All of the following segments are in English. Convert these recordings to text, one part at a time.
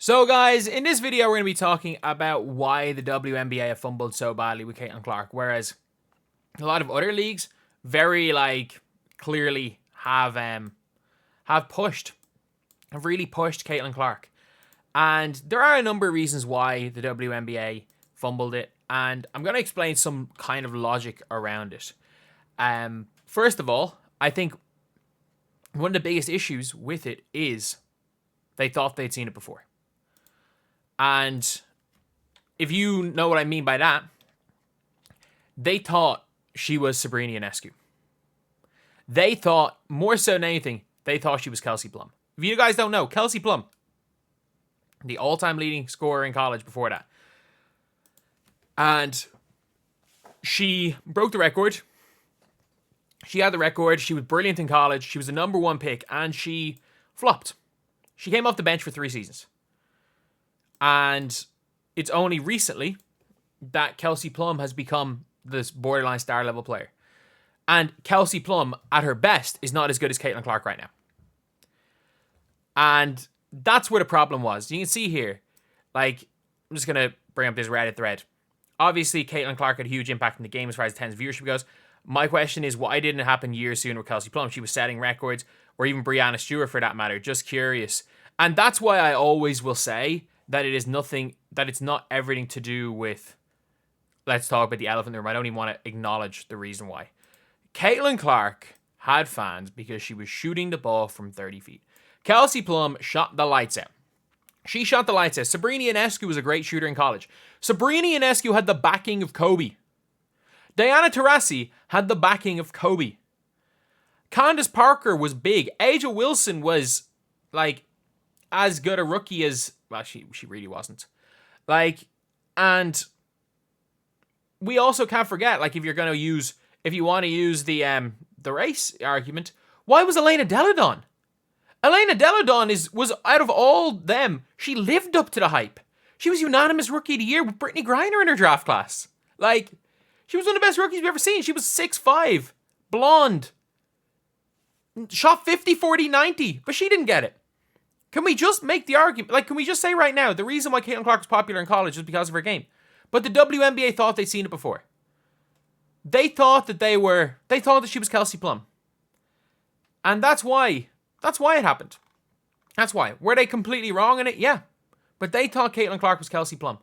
So guys, in this video we're going to be talking about why the WNBA have fumbled so badly with Caitlin Clark, whereas a lot of other leagues very clearly have really pushed Caitlin Clark. And there are a number of reasons why the WNBA fumbled it, and I'm going to explain some kind of logic around it. First of all, I think one of the biggest issues with it is they thought they'd seen it before. And if you know what I mean by that, they thought she was Sabrina Ionescu. They thought, more so than anything, they thought she was Kelsey Plum. If you guys don't know, Kelsey Plum, the all-time leading scorer in college before that. And she broke the record. She had the record. She was brilliant in college. She was the number one pick, and she flopped. She came off the bench for 3 seasons. And it's only recently that Kelsey Plum has become this borderline star level player. And Kelsey Plum, at her best, is not as good as Caitlin Clark right now. And that's where the problem was. You can see here, I'm just going to bring up this Reddit thread. Obviously, Caitlin Clark had a huge impact in the game as far as the 10's viewership goes. My question is, why didn't it happen years sooner with Kelsey Plum? She was setting records, or even Breanna Steward for that matter. Just curious. And that's why I always will say that it is nothing, that it's not everything to do with, let's talk about the elephant in the room. I don't even want to acknowledge the reason why. Caitlin Clark had fans because she was shooting the ball from 30 feet. Kelsey Plum shot the lights out. She shot the lights out. Sabrina Ionescu was a great shooter in college. Sabrina Ionescu had the backing of Kobe. Diana Taurasi had the backing of Kobe. Candace Parker was big. Aja Wilson was, as good a rookie as... Well, she really wasn't. And we also can't forget, if you want to use the race argument, why was Elena Delle Donne? Elena Delle Donne was out of all them, she lived up to the hype. She was unanimous rookie of the year with Brittany Griner in her draft class. She was one of the best rookies we've ever seen. She was 6'5", blonde, shot 50, 40, 90, but she didn't get it. Can we just make the argument, can we just say right now, the reason why Caitlin Clark was popular in college was because of her game. But the WNBA thought they'd seen it before. They thought that she was Kelsey Plum. And that's why it happened. That's why. Were they completely wrong in it? Yeah. But they thought Caitlin Clark was Kelsey Plum.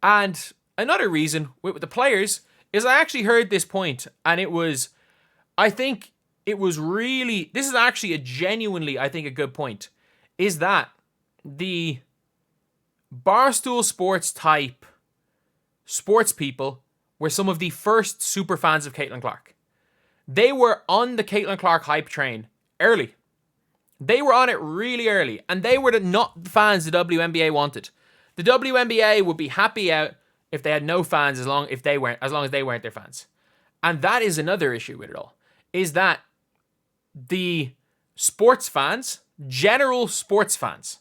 And another reason with the players is I actually heard this point, and this is actually a good point, is that the Barstool Sports type sports people were some of the first super fans of Caitlin Clark. They were on the Caitlin Clark hype train early. They were on it really early, and they were not the fans the WNBA wanted. The WNBA would be happy out if they had no fans as long as they weren't their fans. And that is another issue with it all, is that the sports fans, general sports fans,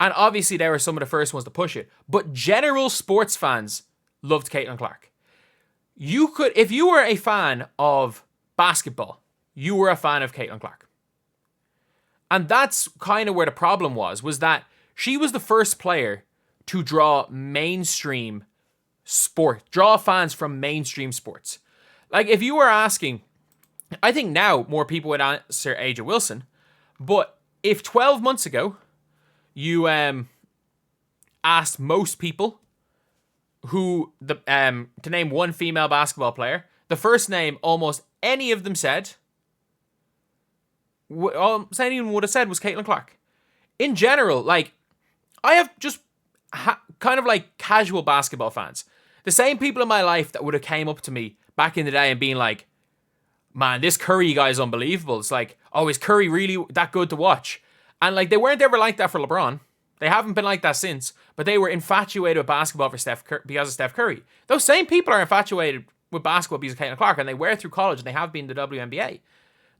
and obviously they were some of the first ones to push it, but general sports fans loved Caitlin Clark. If you were a fan of basketball, you were a fan of Caitlin Clark. And that's kind of where the problem was that she was the first player to draw fans from mainstream sports. If you were asking, I think now more people would answer Aja Wilson, but if 12 months ago you asked most people to name one female basketball player, the first name almost any of them said, anyone would have said was Caitlin Clark. In general, I have just casual basketball fans. The same people in my life that would have came up to me back in the day and been like, man, this Curry guy is unbelievable. It's is Curry really that good to watch? And they weren't ever like that for LeBron. They haven't been like that since, but they were infatuated with basketball because of Steph Curry. Those same people are infatuated with basketball because of Caitlin Clark, and they were through college, and they have been the WNBA.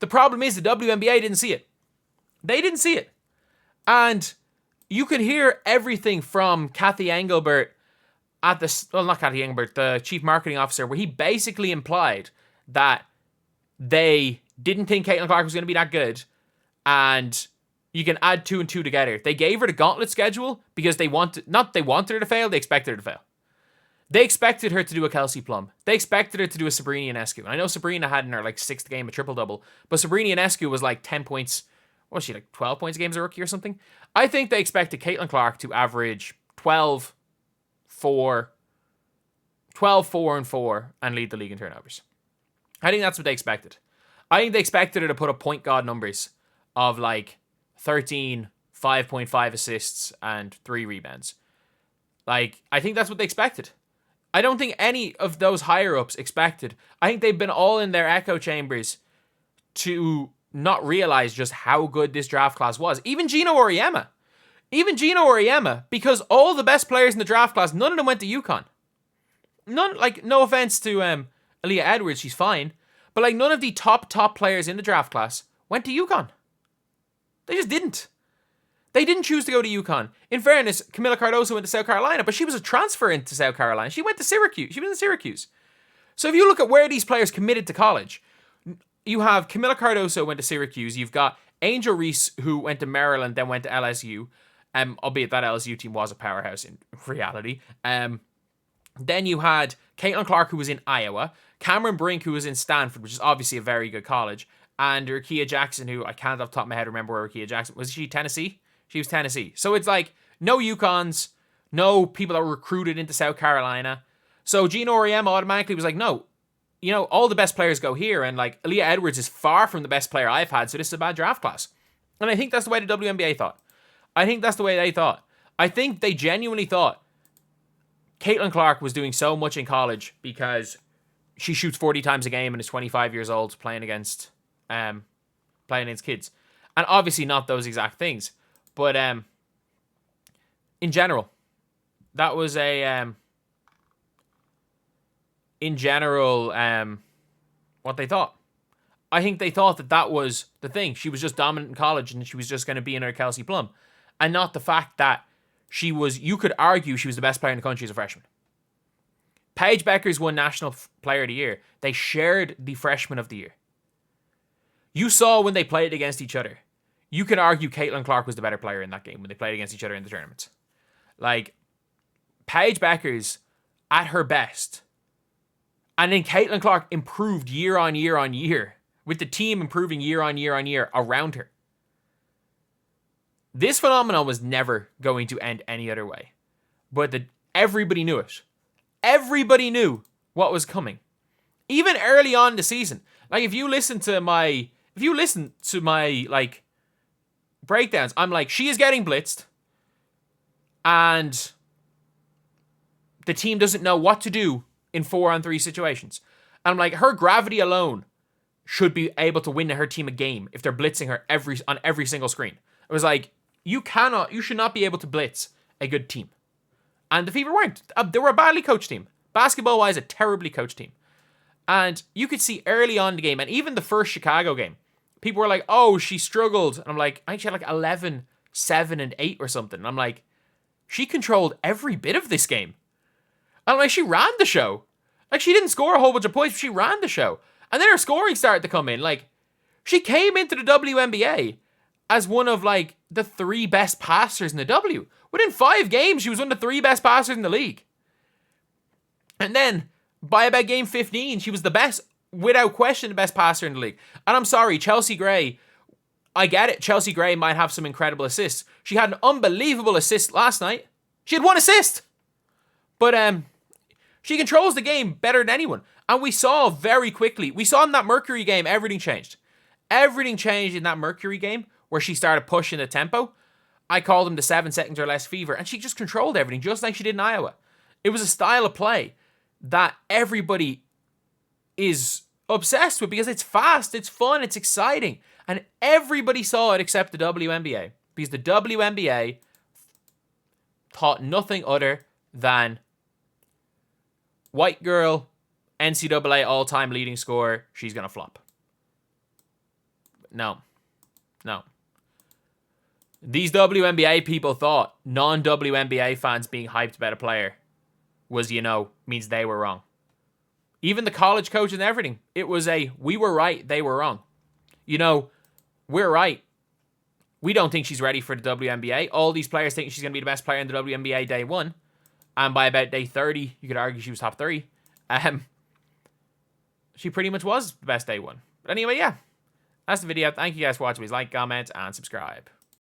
The problem is the WNBA didn't see it. They didn't see it. And you could hear everything from Kathy Engelbert the chief marketing officer, where he basically implied that they didn't think Caitlin Clark was going to be that good, and you can add 2 and 2 together. They gave her the gauntlet schedule because they wanted her to fail, they expected her to fail. They expected her to do a Kelsey Plum. They expected her to do a Sabrina Ionescu. And I know Sabrina had in her like 6th game a triple-double, but Sabrina Ionescu was like 10 points. What was she, like 12 points a game as a rookie or something? I think they expected Caitlin Clark to average 12, 4, and 4 and lead the league in turnovers. I think that's what they expected. I think they expected her to put up point guard numbers of like 13, 5.5 assists, and 3 rebounds. Like, I think that's what they expected. I don't think any of those higher-ups expected. I think they've been all in their echo chambers to not realize just how good this draft class was. Even Gino Auriemma, because all the best players in the draft class, none of them went to UConn. None, like, no offense to Aaliyah Edwards, she's fine. But, like, none of the top players in the draft class went to UConn. They just didn't. They didn't choose to go to UConn. In fairness, Camila Cardoso went to South Carolina, but she was a transfer into South Carolina. She went to Syracuse. She was in Syracuse. So if you look at where these players committed to college, you have Camila Cardoso went to Syracuse. You've got Angel Reese, who went to Maryland, then went to LSU. Albeit that LSU team was a powerhouse in reality. Then you had Caitlin Clark, who was in Iowa. Cameron Brink, who was in Stanford, which is obviously a very good college. And Rickea Jackson, who I can't off the top of my head remember where Rickea Jackson was. She Tennessee? She was Tennessee. So it's like no UConns, no people that were recruited into South Carolina. So Gino Auriemma automatically was like, no, you know, all the best players go here. And like Aaliyah Edwards is far from the best player I've had. So this is a bad draft class. And I think that's the way the WNBA thought. I think that's the way they thought. I think they genuinely thought Caitlin Clark was doing so much in college because she shoots 40 times a game and is 25 years old playing against kids. And obviously not those exact things. But in general, that was what they thought. I think they thought that was the thing. She was just dominant in college and she was just going to be in her Kelsey Plum. And not the fact that you could argue she was the best player in the country as a freshman. Paige Beckers won National Player of the Year. They shared the Freshman of the Year. You saw when they played against each other. You can argue Caitlin Clark was the better player in that game when they played against each other in the tournament. Like, Paige Beckers at her best. And then Caitlin Clark improved year on year on year, with the team improving year on year on year around her. This phenomenon was never going to end any other way. But everybody knew it. Everybody knew what was coming. Even early on in the season. Like, if you listen to my like breakdowns, I'm like, she is getting blitzed and the team doesn't know what to do in 4-on-3 situations. And I'm like, her gravity alone should be able to win her team a game if they're blitzing her on every single screen. It was like, you should not be able to blitz a good team. And the Fever weren't. They were a badly coached team. Basketball-wise, a terribly coached team. And you could see early on in the game, and even the first Chicago game, people were like, oh, she struggled. And I'm like, I think she had like 11, 7, and 8 or something. And I'm like, she controlled every bit of this game. And I'm like, she ran the show. Like, she didn't score a whole bunch of points, but she ran the show. And then her scoring started to come in. Like, she came into the WNBA as one of, like, the 3 best passers in the W. Within 5 games, she was one of the 3 best passers in the league. And then, by about game 15, she was the best, without question, the best passer in the league. And I'm sorry, Chelsea Gray, I get it. Chelsea Gray might have some incredible assists. She had an unbelievable assist last night. She had 1 assist. But she controls the game better than anyone. And we saw very quickly, we saw in that Mercury game, everything changed. Everything changed in that Mercury game where she started pushing the tempo. I called them the 7 seconds or less fever. And she just controlled everything, just like she did in Iowa. It was a style of play that everybody is obsessed with because it's fast, it's fun, it's exciting. And everybody saw it except the WNBA. Because the WNBA thought nothing other than white girl, NCAA all-time leading scorer, she's going to flop. No. These WNBA people thought non-WNBA fans being hyped about a player was, means they were wrong. Even the college coach and everything, it was we were right, they were wrong. We're right. We don't think she's ready for the WNBA. All these players think she's going to be the best player in the WNBA day 1. And by about day 30, you could argue she was top 3. She pretty much was the best day 1. But anyway, yeah. That's the video. Thank you guys for watching. Please like, comment, and subscribe.